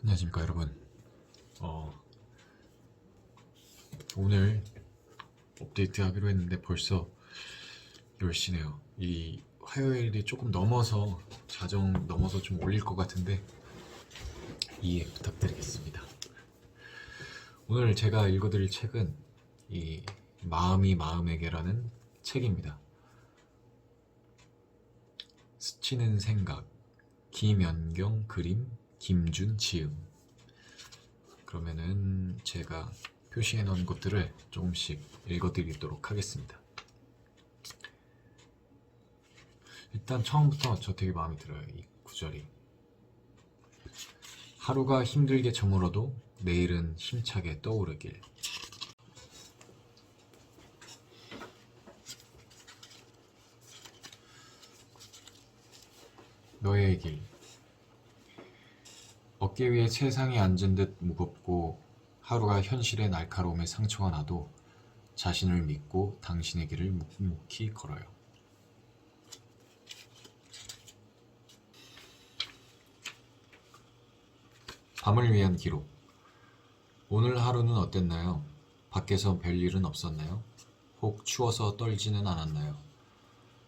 안녕하십니까 여러분. 오늘 업데이트 하기로 했는데 벌써 10시네요. 이 화요일이 조금 넘어서 자정 넘어서 좀 올릴 것 같은데 이해 부탁드리겠습니다. 오늘 제가 읽어드릴 책은 이 마음이 마음에게라는 책입니다. 스치는 생각, 김연경 그림, 김준 지음. 그러면은 제가 표시해 놓은 것들을 조금씩 읽어드리도록 하겠습니다. 일단 처음부터 저 되게 마음에 들어요. 이 구절이. 하루가 힘들게 저물어도 내일은 힘차게 떠오르길. 너의 길. 어깨 위에 세상이 앉은 듯 무겁고 하루가 현실의 날카로움에 상처가 나도 자신을 믿고 당신의 길을 묵묵히 걸어요. 밤을 위한 기록. 오늘 하루는 어땠나요? 밖에서 별일은 없었나요? 혹 추워서 떨지는 않았나요?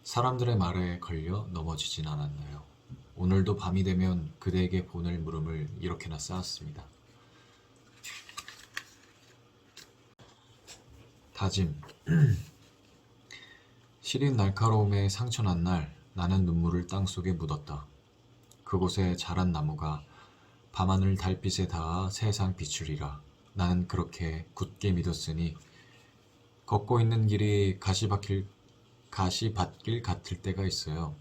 사람들의 말에 걸려 넘어지진 않았나요? 오늘도 밤이 되면 그대에게 보낼 물음을 이렇게나 쌓았습니다. 다짐. 시린 날카로움에 상처난 날 나는 눈물을 땅속에 묻었다. 그곳에 자란 나무가 밤하늘 달빛에 닿아 세상 비추리라. 나는 그렇게 굳게 믿었으니 걷고 있는 길이 가시밭길 같을 때가 있어요.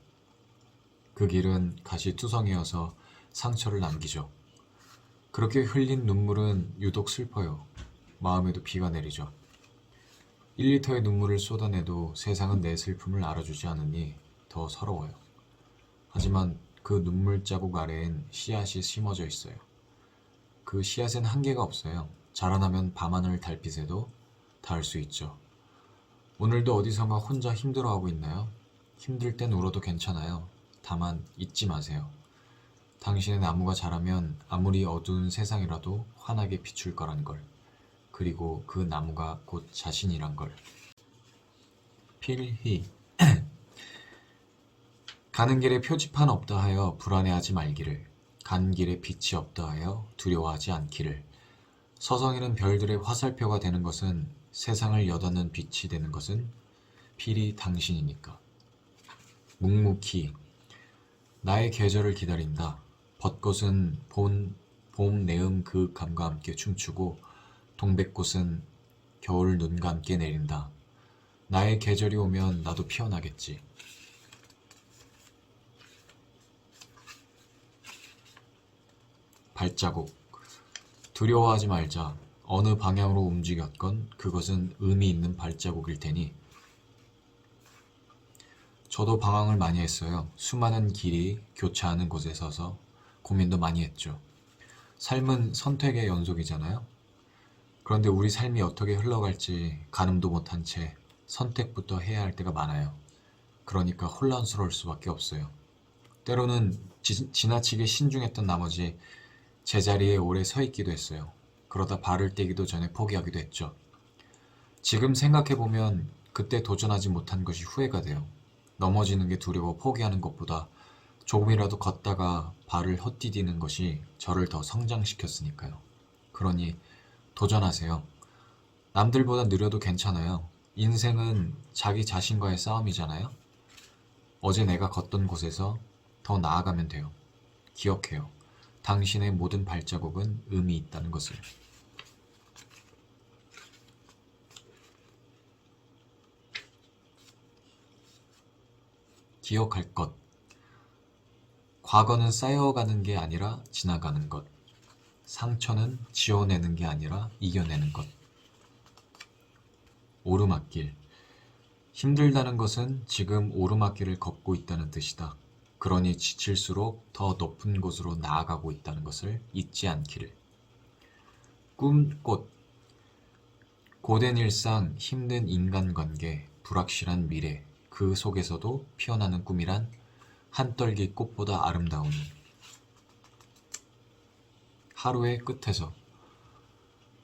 그 길은 가시투성이어서 상처를 남기죠. 그렇게 흘린 눈물은 유독 슬퍼요. 마음에도 비가 내리죠. 1리터의 눈물을 쏟아내도 세상은 내 슬픔을 알아주지 않으니 더 서러워요. 하지만 그 눈물 자국 아래엔 씨앗이 심어져 있어요. 그 씨앗엔 한계가 없어요. 자라나면 밤하늘 달빛에도 닿을 수 있죠. 오늘도 어디선가 혼자 힘들어하고 있나요? 힘들 땐 울어도 괜찮아요. 다만 잊지 마세요. 당신의 나무가 자라면 아무리 어두운 세상이라도 환하게 비출 거란 걸. 그리고 그 나무가 곧 자신이란 걸. 필희. 가는 길에 표지판 없다 하여 불안해하지 말기를. 간 길에 빛이 없다 하여 두려워하지 않기를. 서성이는 별들의 화살표가 되는 것은, 세상을 여닫는 빛이 되는 것은 필히 당신이니까. 묵묵히. 나의 계절을 기다린다. 벚꽃은 봄 내음 그 감과 함께 춤추고 동백꽃은 겨울 눈과 함께 내린다. 나의 계절이 오면 나도 피어나겠지. 발자국. 두려워하지 말자. 어느 방향으로 움직였건 그것은 의미 있는 발자국일 테니. 저도 방황을 많이 했어요. 수많은 길이 교차하는 곳에 서서 고민도 많이 했죠. 삶은 선택의 연속이잖아요. 그런데 우리 삶이 어떻게 흘러갈지 가늠도 못한 채 선택부터 해야 할 때가 많아요. 그러니까 혼란스러울 수밖에 없어요. 때로는 지나치게 신중했던 나머지 제자리에 오래 서 있기도 했어요. 그러다 발을 떼기도 전에 포기하기도 했죠. 지금 생각해보면 그때 도전하지 못한 것이 후회가 돼요. 넘어지는 게 두려워 포기하는 것보다 조금이라도 걷다가 발을 헛디디는 것이 저를 더 성장시켰으니까요. 그러니 도전하세요. 남들보다 느려도 괜찮아요. 인생은 자기 자신과의 싸움이잖아요. 어제 내가 걷던 곳에서 더 나아가면 돼요. 기억해요. 당신의 모든 발자국은 의미 있다는 것을. 기억할 것. 과거는 쌓여가는 게 아니라 지나가는 것. 상처는 지워내는 게 아니라 이겨내는 것. 오르막길. 힘들다는 것은 지금 오르막길을 걷고 있다는 뜻이다. 그러니 지칠수록 더 높은 곳으로 나아가고 있다는 것을 잊지 않기를. 꿈, 꽃. 고된 일상, 힘든 인간관계, 불확실한 미래, 그 속에서도 피어나는 꿈이란 한떨기 꽃보다 아름다우니. 하루의 끝에서.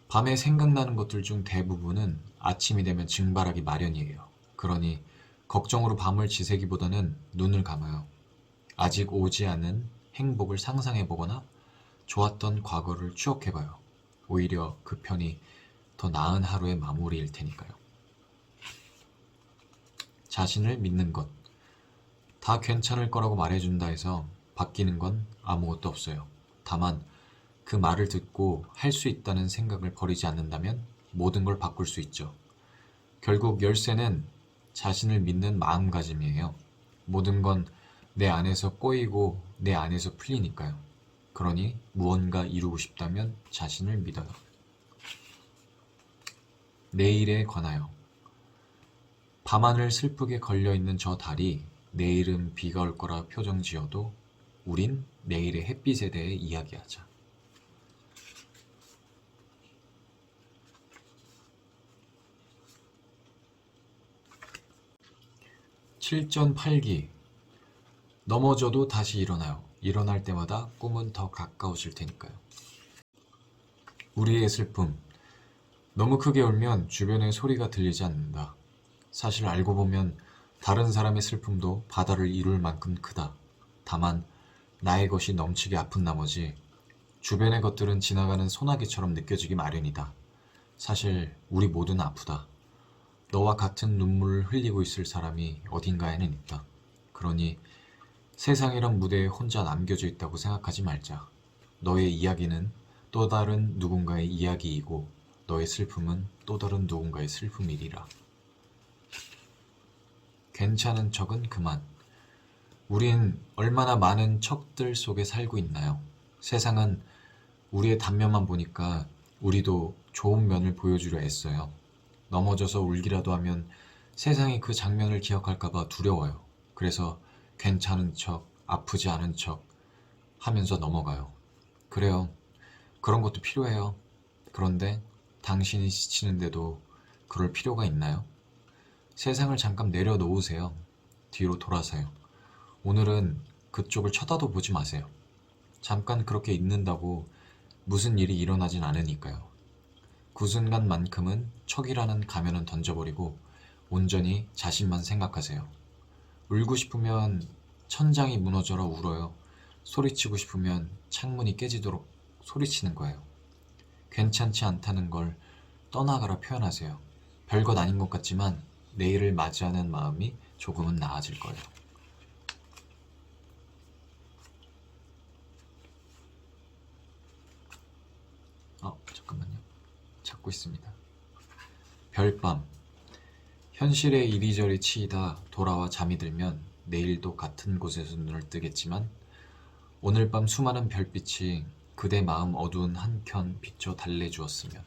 밤에 생각나는 것들 중 대부분은 아침이 되면 증발하기 마련이에요. 그러니 걱정으로 밤을 지새기보다는 눈을 감아요. 아직 오지 않은 행복을 상상해보거나 좋았던 과거를 추억해봐요. 오히려 그 편이 더 나은 하루의 마무리일 테니까요. 자신을 믿는 것. 다 괜찮을 거라고 말해준다 해서 바뀌는 건 아무것도 없어요. 다만 그 말을 듣고 할 수 있다는 생각을 버리지 않는다면 모든 걸 바꿀 수 있죠. 결국 열쇠는 자신을 믿는 마음가짐이에요. 모든 건 내 안에서 꼬이고 내 안에서 풀리니까요. 그러니 무언가 이루고 싶다면 자신을 믿어요. 내일에 관하여. 밤하늘 슬프게 걸려있는 저 달이 내일은 비가 올 거라 표정 지어도 우린 내일의 햇빛에 대해 이야기하자. 7전8기. 넘어져도 다시 일어나요. 일어날 때마다 꿈은 더 가까워질 테니까요. 우리의 슬픔. 너무 크게 울면 주변의 소리가 들리지 않는다. 사실 알고 보면 다른 사람의 슬픔도 바다를 이룰 만큼 크다. 다만 나의 것이 넘치게 아픈 나머지 주변의 것들은 지나가는 소나기처럼 느껴지기 마련이다. 사실 우리 모두는 아프다. 너와 같은 눈물을 흘리고 있을 사람이 어딘가에는 있다. 그러니 세상이란 무대에 혼자 남겨져 있다고 생각하지 말자. 너의 이야기는 또 다른 누군가의 이야기이고 너의 슬픔은 또 다른 누군가의 슬픔이리라. 괜찮은 척은 그만. 우린 얼마나 많은 척들 속에 살고 있나요? 세상은 우리의 단면만 보니까 우리도 좋은 면을 보여주려 애써요. 넘어져서 울기라도 하면 세상이 그 장면을 기억할까봐 두려워요. 그래서 괜찮은 척, 아프지 않은 척 하면서 넘어가요. 그래요. 그런 것도 필요해요. 그런데 당신이 지치는데도 그럴 필요가 있나요? 세상을 잠깐 내려놓으세요. 뒤로 돌아서요. 오늘은 그쪽을 쳐다도 보지 마세요. 잠깐 그렇게 있는다고 무슨 일이 일어나진 않으니까요. 그 순간만큼은 척이라는 가면은 던져버리고 온전히 자신만 생각하세요. 울고 싶으면 천장이 무너져라 울어요. 소리치고 싶으면 창문이 깨지도록 소리치는 거예요. 괜찮지 않다는 걸 떠나가라 표현하세요. 별것 아닌 것 같지만 내일을 맞이하는 마음이 조금은 나아질 거예요. 잠깐만요. 찾고 있습니다. 별밤. 현실에 이리저리 치이다 돌아와 잠이 들면 내일도 같은 곳에서 눈을 뜨겠지만 오늘 밤 수많은 별빛이 그대 마음 어두운 한켠 비춰 달래주었으면.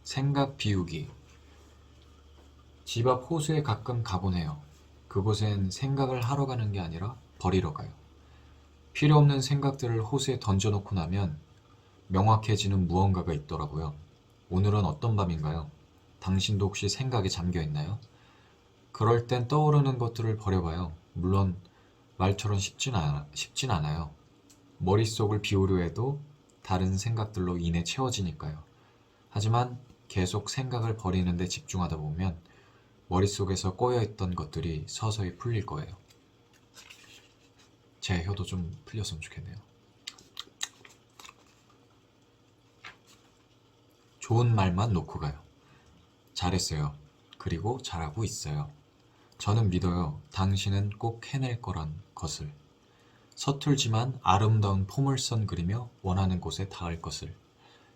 생각 비우기. 집 앞 호수에 가끔 가곤 해요. 그곳엔 생각을 하러 가는 게 아니라 버리러 가요. 필요 없는 생각들을 호수에 던져놓고 나면 명확해지는 무언가가 있더라고요. 오늘은 어떤 밤인가요? 당신도 혹시 생각에 잠겨 있나요? 그럴 땐 떠오르는 것들을 버려봐요. 물론 말처럼 쉽진 않아요. 머릿속을 비우려 해도 다른 생각들로 인해 채워지니까요. 하지만 계속 생각을 버리는 데 집중하다 보면 머릿속에서 꼬여있던 것들이 서서히 풀릴 거예요. 제 혀도 좀 풀렸으면 좋겠네요. 좋은 말만 놓고 가요. 잘했어요. 그리고 잘하고 있어요. 저는 믿어요. 당신은 꼭 해낼 거란 것을. 서툴지만 아름다운 포물선 그리며 원하는 곳에 닿을 것을.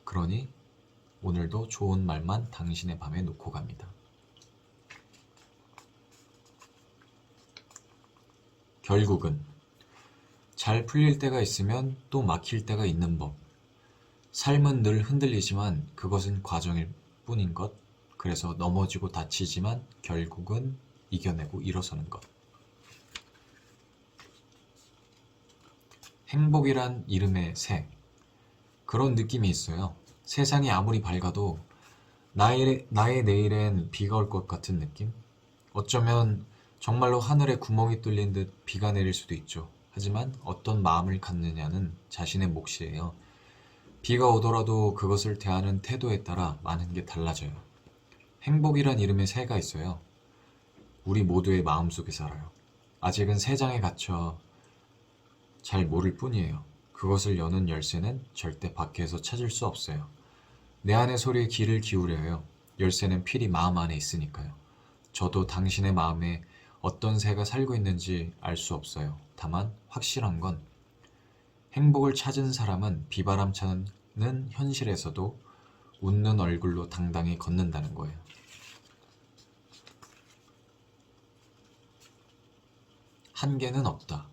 그러니 오늘도 좋은 말만 당신의 밤에 놓고 갑니다. 결국은 잘 풀릴 때가 있으면 또 막힐 때가 있는 법. 삶은 늘 흔들리지만 그것은 과정일 뿐인 것. 그래서 넘어지고 다치지만 결국은 이겨내고 일어서는 것. 행복이란 이름의 새. 그런 느낌이 있어요. 세상이 아무리 밝아도 나의 내일엔 비가 올 것 같은 느낌? 어쩌면 정말로 하늘에 구멍이 뚫린 듯 비가 내릴 수도 있죠. 하지만 어떤 마음을 갖느냐는 자신의 몫이에요. 비가 오더라도 그것을 대하는 태도에 따라 많은 게 달라져요. 행복이란 이름의 새가 있어요. 우리 모두의 마음속에 살아요. 아직은 새장에 갇혀 잘 모를 뿐이에요. 그것을 여는 열쇠는 절대 밖에서 찾을 수 없어요. 내 안의 소리에 귀를 기울여요. 열쇠는 필히 마음 안에 있으니까요. 저도 당신의 마음에 어떤 새가 살고 있는지 알 수 없어요. 다만 확실한 건 행복을 찾은 사람은 비바람 차는 현실에서도 웃는 얼굴로 당당히 걷는다는 거예요. 한계는 없다.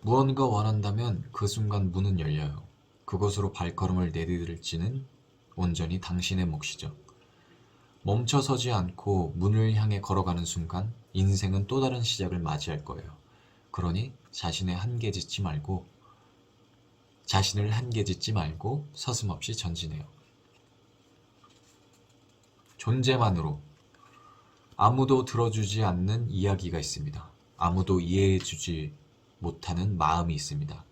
무언가 원한다면 그 순간 문은 열려요. 그곳으로 발걸음을 내디딜지는 온전히 당신의 몫이죠. 멈춰서지 않고 문을 향해 걸어가는 순간 인생은 또 다른 시작을 맞이할 거예요. 그러니 자신을 한계 짓지 말고 서슴없이 전진해요. 존재만으로 아무도 들어주지 않는 이야기가 있습니다. 아무도 이해해주지 못하는 마음이 있습니다.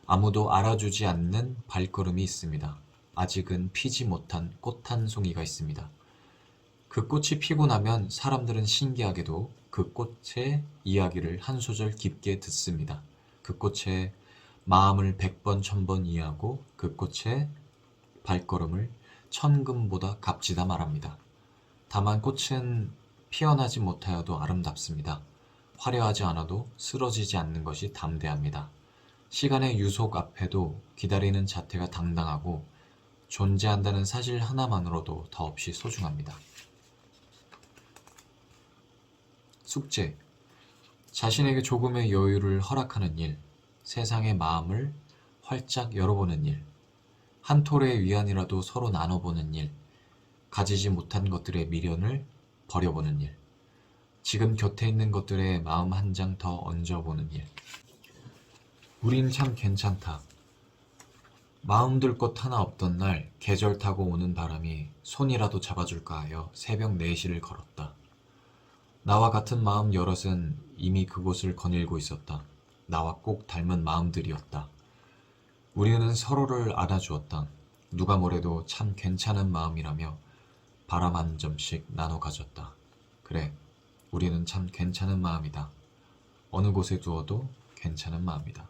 아무도 알아주지 않는 발걸음이 있습니다. 아직은 피지 못한 꽃 한 송이가 있습니다. 그 꽃이 피고 나면 사람들은 신기하게도 그 꽃의 이야기를 한 소절 깊게 듣습니다. 그 꽃의 마음을 100번, 1000번 이해하고 그 꽃의 발걸음을 천금보다 값지다 말합니다. 다만 꽃은 피어나지 못하여도 아름답습니다. 화려하지 않아도 쓰러지지 않는 것이 담대합니다. 시간의 유속 앞에도 기다리는 자태가 당당하고 존재한다는 사실 하나만으로도 더없이 소중합니다. 숙제. 자신에게 조금의 여유를 허락하는 일, 세상의 마음을 활짝 열어보는 일, 한 톨의 위안이라도 서로 나눠보는 일, 가지지 못한 것들의 미련을 버려보는 일, 지금 곁에 있는 것들에 마음 한 장 더 얹어보는 일. 우린 참 괜찮다. 마음 둘 곳 하나 없던 날 계절 타고 오는 바람이 손이라도 잡아줄까 하여 새벽 4시를 걸었다. 나와 같은 마음 여럿은 이미 그곳을 거닐고 있었다. 나와 꼭 닮은 마음들이었다. 우리는 서로를 안아주었다. 누가 뭐래도 참 괜찮은 마음이라며 바람 한 점씩 나눠 가졌다. 그래, 우리는 참 괜찮은 마음이다. 어느 곳에 두어도 괜찮은 마음이다.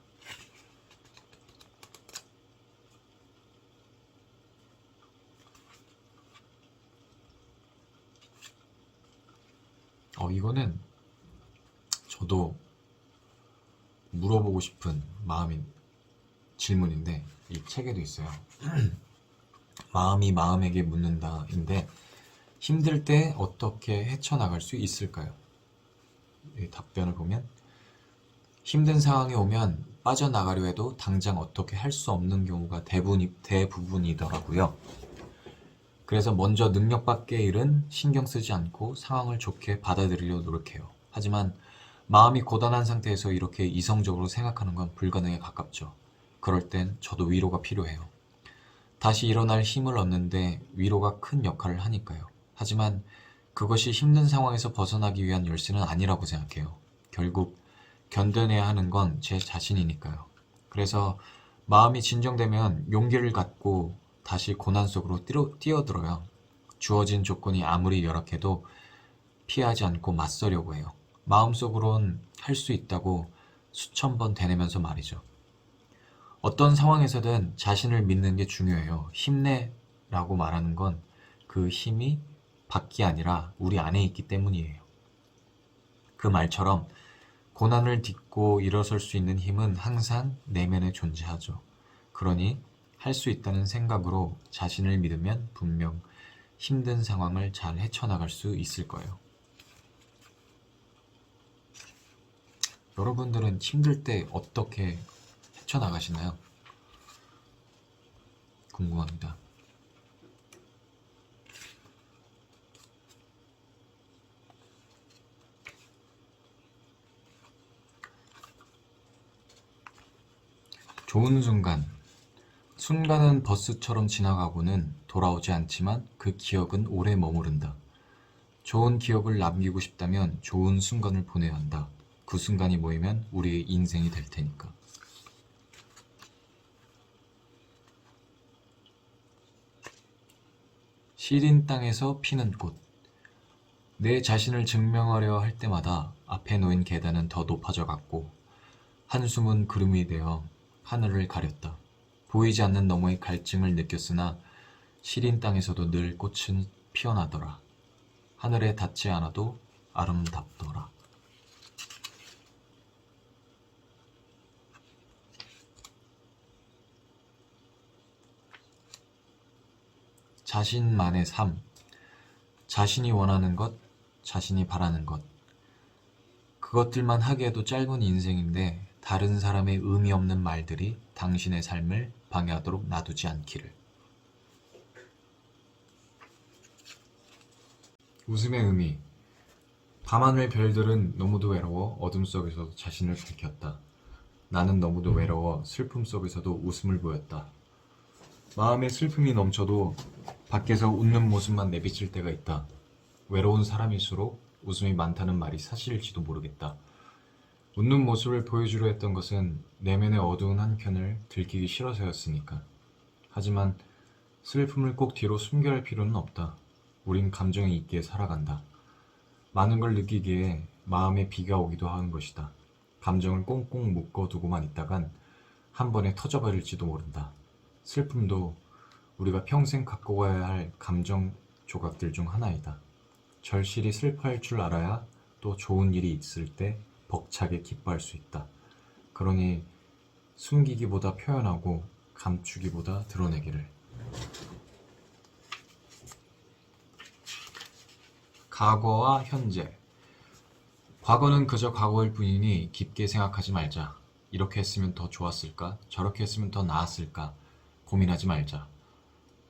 이거는 저도 물어보고 싶은 질문인데 이 책에도 있어요. 마음이 마음에게 묻는다인데 힘들 때 어떻게 헤쳐나갈 수 있을까요? 이 답변을 보면 힘든 상황이 오면 빠져나가려 해도 당장 어떻게 할 수 없는 경우가 대부분이더라고요. 그래서 먼저 능력 밖의 일은 신경 쓰지 않고 상황을 좋게 받아들이려 노력해요. 하지만 마음이 고단한 상태에서 이렇게 이성적으로 생각하는 건 불가능에 가깝죠. 그럴 땐 저도 위로가 필요해요. 다시 일어날 힘을 얻는데 위로가 큰 역할을 하니까요. 하지만 그것이 힘든 상황에서 벗어나기 위한 열쇠는 아니라고 생각해요. 결국 견뎌내야 하는 건 제 자신이니까요. 그래서 마음이 진정되면 용기를 갖고 다시 고난 속으로 뛰어들어요. 주어진 조건이 아무리 열악해도 피하지 않고 맞서려고 해요. 마음속으론 할 수 있다고 수천 번 되뇌면서 말이죠. 어떤 상황에서든 자신을 믿는 게 중요해요. 힘내라고 말하는 건 그 힘이 밖이 아니라 우리 안에 있기 때문이에요. 그 말처럼 고난을 딛고 일어설 수 있는 힘은 항상 내면에 존재하죠. 그러니 할 수 있다는 생각으로 자신을 믿으면 분명 힘든 상황을 잘 헤쳐나갈 수 있을 거예요. 여러분들은 힘들 때 어떻게 헤쳐나가시나요? 궁금합니다. 좋은 순간. 순간은 버스처럼 지나가고는 돌아오지 않지만 그 기억은 오래 머무른다. 좋은 기억을 남기고 싶다면 좋은 순간을 보내야 한다. 그 순간이 모이면 우리의 인생이 될 테니까. 시린 땅에서 피는 꽃. 내 자신을 증명하려 할 때마다 앞에 놓인 계단은 더 높아져 갔고 한숨은 구름이 되어 하늘을 가렸다. 보이지 않는 너머의 갈증을 느꼈으나 시린 땅에서도 늘 꽃은 피어나더라. 하늘에 닿지 않아도 아름답더라. 자신만의 삶. 자신이 원하는 것, 자신이 바라는 것. 그것들만 하기에도 짧은 인생인데 다른 사람의 의미 없는 말들이 당신의 삶을 방해하도록 놔두지 않기를. 웃음의 의미. 밤하늘 별들은 너무도 외로워 어둠 속에서도 자신을 밝혔다. 나는 너무도 외로워 슬픔 속에서도 웃음을 보였다. 마음에 슬픔이 넘쳐도 밖에서 웃는 모습만 내비칠 때가 있다. 외로운 사람일수록 웃음이 많다는 말이 사실일지도 모르겠다. 웃는 모습을 보여주려 했던 것은 내면의 어두운 한켠을 들키기 싫어서였으니까. 하지만 슬픔을 꼭 뒤로 숨겨야 할 필요는 없다. 우린 감정이 있기에 살아간다. 많은 걸 느끼기에 마음에 비가 오기도 하는 것이다. 감정을 꽁꽁 묶어두고만 있다간 한 번에 터져버릴지도 모른다. 슬픔도 우리가 평생 갖고 가야 할 감정 조각들 중 하나이다. 절실히 슬퍼할 줄 알아야 또 좋은 일이 있을 때 벅차게 기뻐할 수 있다. 그러니 숨기기보다 표현하고 감추기보다 드러내기를. 과거와 현재. 과거는 그저 과거일 뿐이니 깊게 생각하지 말자. 이렇게 했으면 더 좋았을까? 저렇게 했으면 더 나았을까? 고민하지 말자.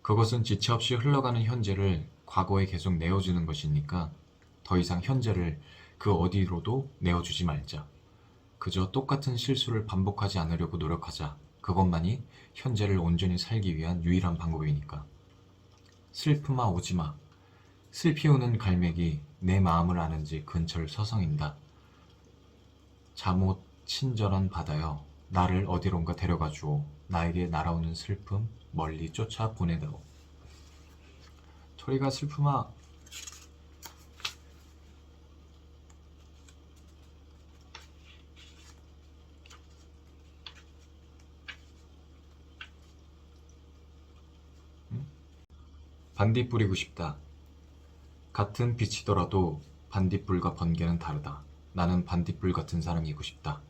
그것은 지체 없이 흘러가는 현재를 과거에 계속 내어주는 것이니까 더 이상 현재를 그 어디로도 내어주지 말자. 그저 똑같은 실수를 반복하지 않으려고 노력하자. 그것만이 현재를 온전히 살기 위한 유일한 방법이니까. 슬픔아 오지마. 슬피 우는 갈매기 내 마음을 아는지 근처를 서성인다. 잠옷 친절한 바다여 나를 어디론가 데려가 주오. 나에게 날아오는 슬픔 멀리 쫓아 보내다오. 저리가 슬픔아. 반딧 뿌리고 싶다. 같은 빛이더라도 반딧불과 번개는 다르다. 나는 반딧불 같은 사람이고 싶다.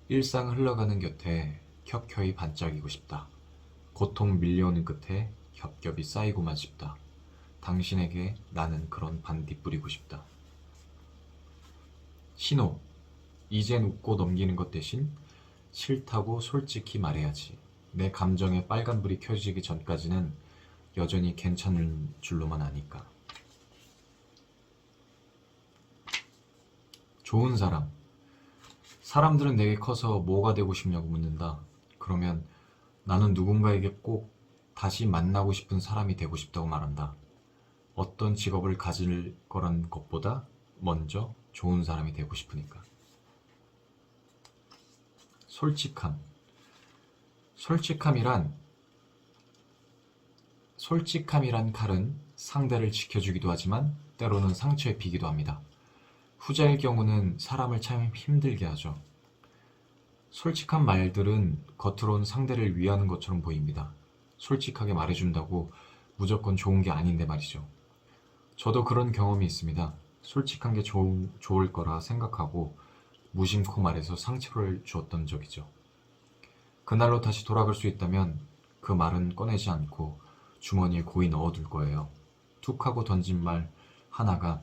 일상 흘러가는 곁에 켜켜이 반짝이고 싶다. 고통 밀려오는 끝에 겹겹이 쌓이고만 싶다. 당신에게 나는 그런 반딧불이고 싶다. 신호. 이젠 웃고 넘기는 것 대신 싫다고 솔직히 말해야지. 내 감정에 빨간불이 켜지기 전까지는 여전히 괜찮은 줄로만 아니까. 좋은 사람. 사람들은 내게 커서 뭐가 되고 싶냐고 묻는다. 그러면 나는 누군가에게 꼭 다시 만나고 싶은 사람이 되고 싶다고 말한다. 어떤 직업을 가질 거란 것보다 먼저 좋은 사람이 되고 싶으니까. 솔직함. 솔직함이란 칼은 상대를 지켜주기도 하지만 때로는 상처에 비기도 합니다. 후자의 경우는 사람을 참 힘들게 하죠. 솔직한 말들은 겉으론 상대를 위하는 것처럼 보입니다. 솔직하게 말해준다고 무조건 좋은 게 아닌데 말이죠. 저도 그런 경험이 있습니다. 솔직한 게 좋을 거라 생각하고 무심코 말해서 상처를 주었던 적이죠. 그날로 다시 돌아갈 수 있다면 그 말은 꺼내지 않고 주머니에 고이 넣어둘 거예요. 툭 하고 던진 말 하나가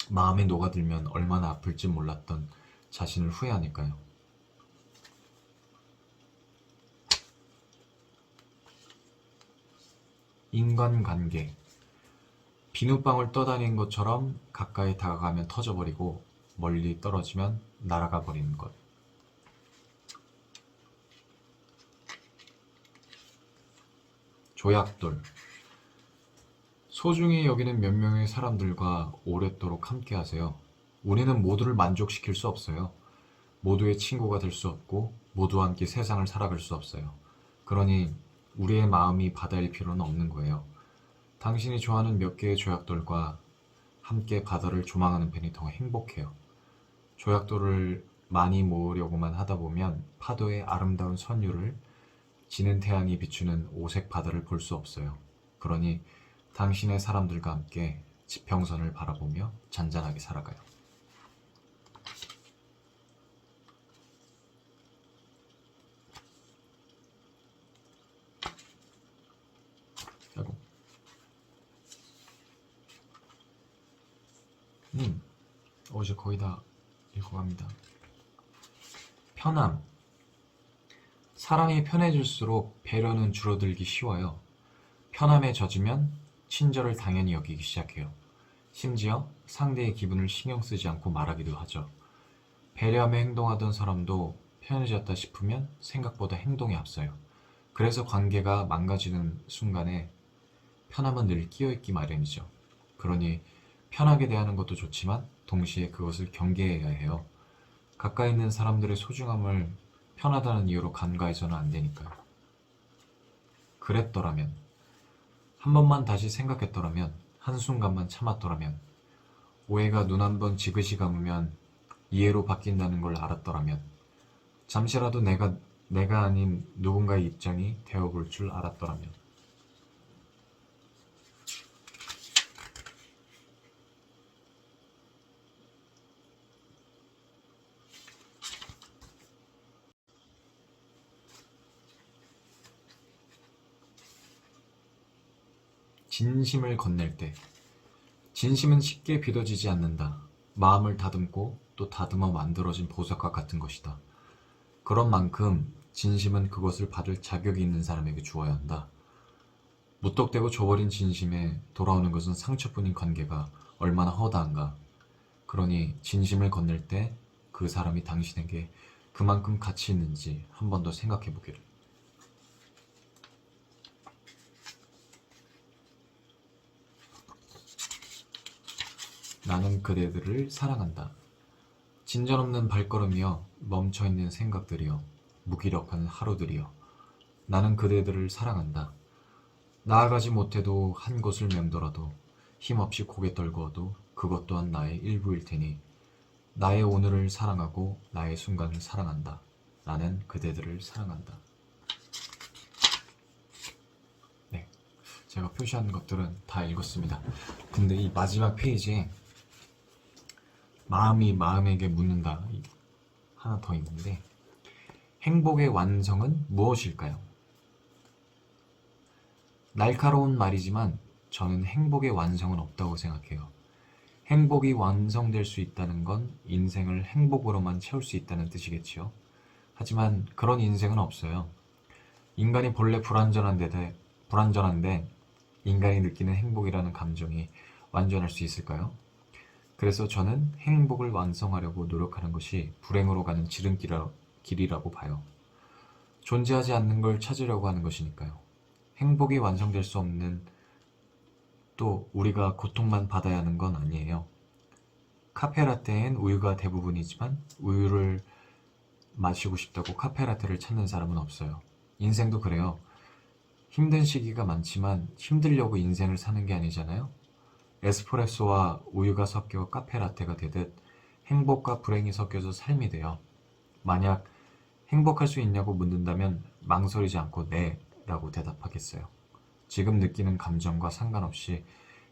마음에 녹아들면 얼마나 아플지 몰랐던 자신을 후회하니까요. 인간관계. 비눗방울 떠다니는 것처럼 가까이 다가가면 터져버리고 멀리 떨어지면 날아가 버리는 것. 조약돌. 소중히 여기는 몇 명의 사람들과 오랫도록 함께하세요. 우리는 모두를 만족시킬 수 없어요. 모두의 친구가 될 수 없고 모두와 함께 세상을 살아갈 수 없어요. 그러니 우리의 마음이 바다일 필요는 없는 거예요. 당신이 좋아하는 몇 개의 조약돌과 함께 바다를 조망하는 편이 더 행복해요. 조약돌을 많이 모으려고만 하다 보면 파도의 아름다운 선율을 지는 태양이 비추는 오색 바다를 볼 수 없어요. 그러니 당신의 사람들과 함께 지평선을 바라보며 잔잔하게 살아가요. 아이고. 이제 거의 다 읽어갑니다. 편함. 사람이 편해질수록 배려는 줄어들기 쉬워요. 편함에 젖으면 친절을 당연히 여기기 시작해요. 심지어 상대의 기분을 신경 쓰지 않고 말하기도 하죠. 배려하며 행동하던 사람도 편해졌다 싶으면 생각보다 행동이 앞서요. 그래서 관계가 망가지는 순간에 편함은 늘 끼어있기 마련이죠. 그러니 편하게 대하는 것도 좋지만 동시에 그것을 경계해야 해요. 가까이 있는 사람들의 소중함을 편하다는 이유로 간과해서는 안 되니까요. 그랬더라면, 한 번만 다시 생각했더라면, 한순간만 참았더라면, 오해가 눈 한 번 지그시 감으면 이해로 바뀐다는 걸 알았더라면, 잠시라도 내가 아닌 누군가의 입장이 되어볼 줄 알았더라면. 진심을 건넬 때. 진심은 쉽게 믿어지지 않는다. 마음을 다듬고 또 다듬어 만들어진 보석과 같은 것이다. 그런 만큼 진심은 그것을 받을 자격이 있는 사람에게 주어야 한다. 무턱대고 줘버린 진심에 돌아오는 것은 상처뿐인 관계가 얼마나 허다한가. 그러니 진심을 건넬 때 그 사람이 당신에게 그만큼 가치 있는지 한 번 더 생각해 보기를. 나는 그대들을 사랑한다. 진전없는 발걸음이여, 멈춰있는 생각들이여, 무기력한 하루들이여. 나는 그대들을 사랑한다. 나아가지 못해도 한 곳을 맴돌아도 힘없이 고개 떨구어도 그것 또한 나의 일부일 테니 나의 오늘을 사랑하고 나의 순간을 사랑한다. 나는 그대들을 사랑한다. 네, 제가 표시한 것들은 다 읽었습니다. 근데 이 마지막 페이지에 마음이 마음에게 묻는다 하나 더 있는데, 행복의 완성은 무엇일까요? 날카로운 말이지만 저는 행복의 완성은 없다고 생각해요. 행복이 완성될 수 있다는 건 인생을 행복으로만 채울 수 있다는 뜻이겠지요. 하지만 그런 인생은 없어요. 인간이 본래 불완전한데 인간이 느끼는 행복이라는 감정이 완전할 수 있을까요? 그래서 저는 행복을 완성하려고 노력하는 것이 불행으로 가는 지름길이라고 봐요. 존재하지 않는 걸 찾으려고 하는 것이니까요. 행복이 완성될 수 없는, 또 우리가 고통만 받아야 하는 건 아니에요. 카페라떼엔 우유가 대부분이지만 우유를 마시고 싶다고 카페라떼를 찾는 사람은 없어요. 인생도 그래요. 힘든 시기가 많지만 힘들려고 인생을 사는 게 아니잖아요. 에스프레소와 우유가 섞여 카페라떼가 되듯 행복과 불행이 섞여서 삶이 돼요. 만약 행복할 수 있냐고 묻는다면 망설이지 않고 네 라고 대답하겠어요. 지금 느끼는 감정과 상관없이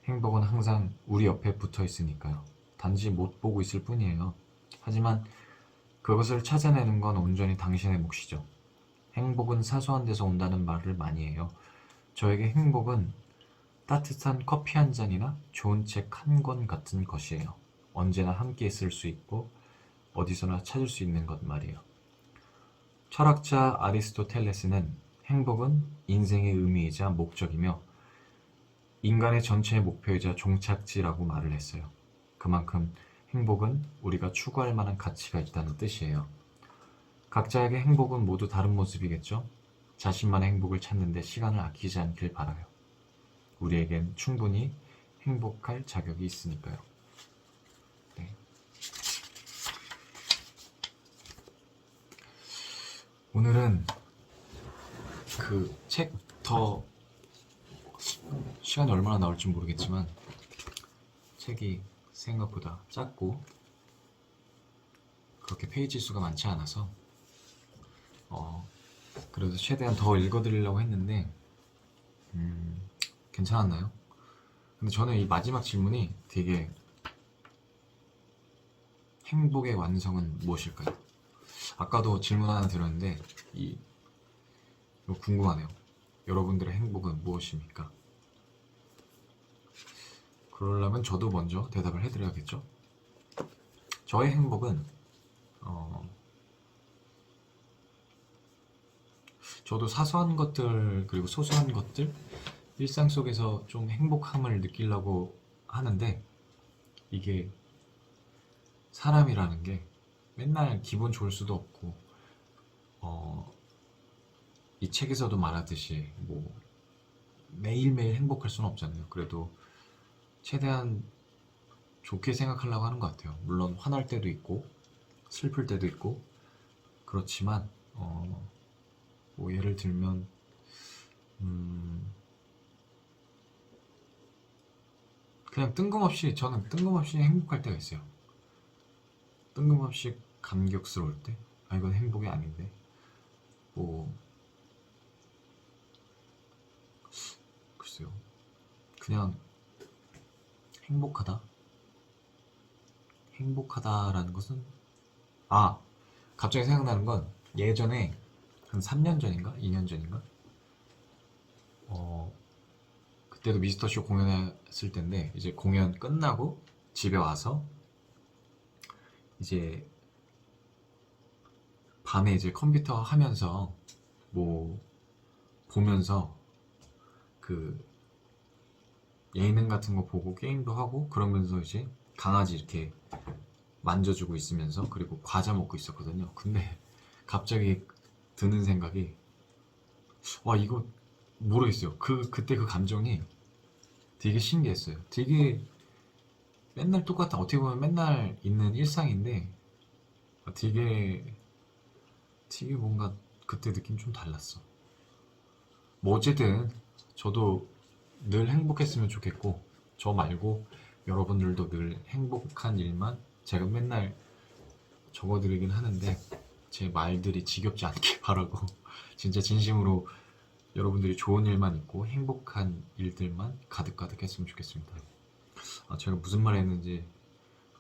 행복은 항상 우리 옆에 붙어 있으니까요. 단지 못 보고 있을 뿐이에요. 하지만 그것을 찾아내는 건 온전히 당신의 몫이죠. 행복은 사소한 데서 온다는 말을 많이 해요. 저에게 행복은 따뜻한 커피 한 잔이나 좋은 책 한 권 같은 것이에요. 언제나 함께 있을 수 있고 어디서나 찾을 수 있는 것 말이에요. 철학자 아리스토텔레스는 행복은 인생의 의미이자 목적이며 인간의 전체의 목표이자 종착지라고 말을 했어요. 그만큼 행복은 우리가 추구할 만한 가치가 있다는 뜻이에요. 각자에게 행복은 모두 다른 모습이겠죠? 자신만의 행복을 찾는 데 시간을 아끼지 않길 바라요. 우리에겐 충분히 행복할 자격이 있으니까요. 네. 오늘은 그 책 더 시간이 얼마나 나올지 모르겠지만 책이 생각보다 작고 그렇게 페이지 수가 많지 않아서 그래도 최대한 더 읽어드리려고 했는데 괜찮았나요? 근데 저는 이 마지막 질문이 되게 행복의 완성은 무엇일까요? 아까도 질문 하나 드렸는데 이거 궁금하네요. 여러분들의 행복은 무엇입니까? 그러려면 저도 먼저 대답을 해드려야겠죠? 저의 행복은 저도 사소한 것들 그리고 소소한 것들 일상 속에서 좀 행복함을 느끼려고 하는데 이게 사람이라는 게 맨날 기분 좋을 수도 없고 이 책에서도 말하듯이 뭐 매일매일 행복할 수는 없잖아요. 그래도 최대한 좋게 생각하려고 하는 것 같아요. 물론 화날 때도 있고 슬플 때도 있고 그렇지만 뭐 예를 들면 그냥 저는 뜬금없이 행복할 때가 있어요. 뜬금없이 감격스러울 때, 아 이건 행복이 아닌데, 뭐 글쎄요, 그냥 행복하다. 행복하다라는 것은 갑자기 생각나는 건 예전에 한 3년 전인가 2년 전인가 그때도 미스터쇼 공연했을 텐데 이제 공연 끝나고 집에 와서 이제 밤에 이제 컴퓨터 하면서 뭐 보면서 그 예능 같은 거 보고 게임도 하고 그러면서 이제 강아지 이렇게 만져주고 있으면서 그리고 과자 먹고 있었거든요. 근데 갑자기 드는 생각이 와 이거 모르겠어요. 그때 그 감정이 되게 신기했어요. 되게 맨날 똑같은 어떻게 보면 맨날 있는 일상인데 되게 뭔가 그때 느낌 좀 달랐어. 뭐 어쨌든 저도 늘 행복했으면 좋겠고 저 말고 여러분들도 늘 행복한 일만 제가 맨날 적어드리긴 하는데 제 말들이 지겹지 않게 바라고 진짜 진심으로 여러분들이 좋은 일만 있고 행복한 일들만 가득가득 했으면 좋겠습니다. 제가 무슨 말 했는지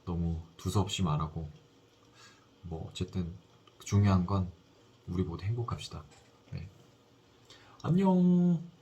너무 두서없이 말하고 뭐 어쨌든 중요한 건 우리 모두 행복합시다. 네. 안녕.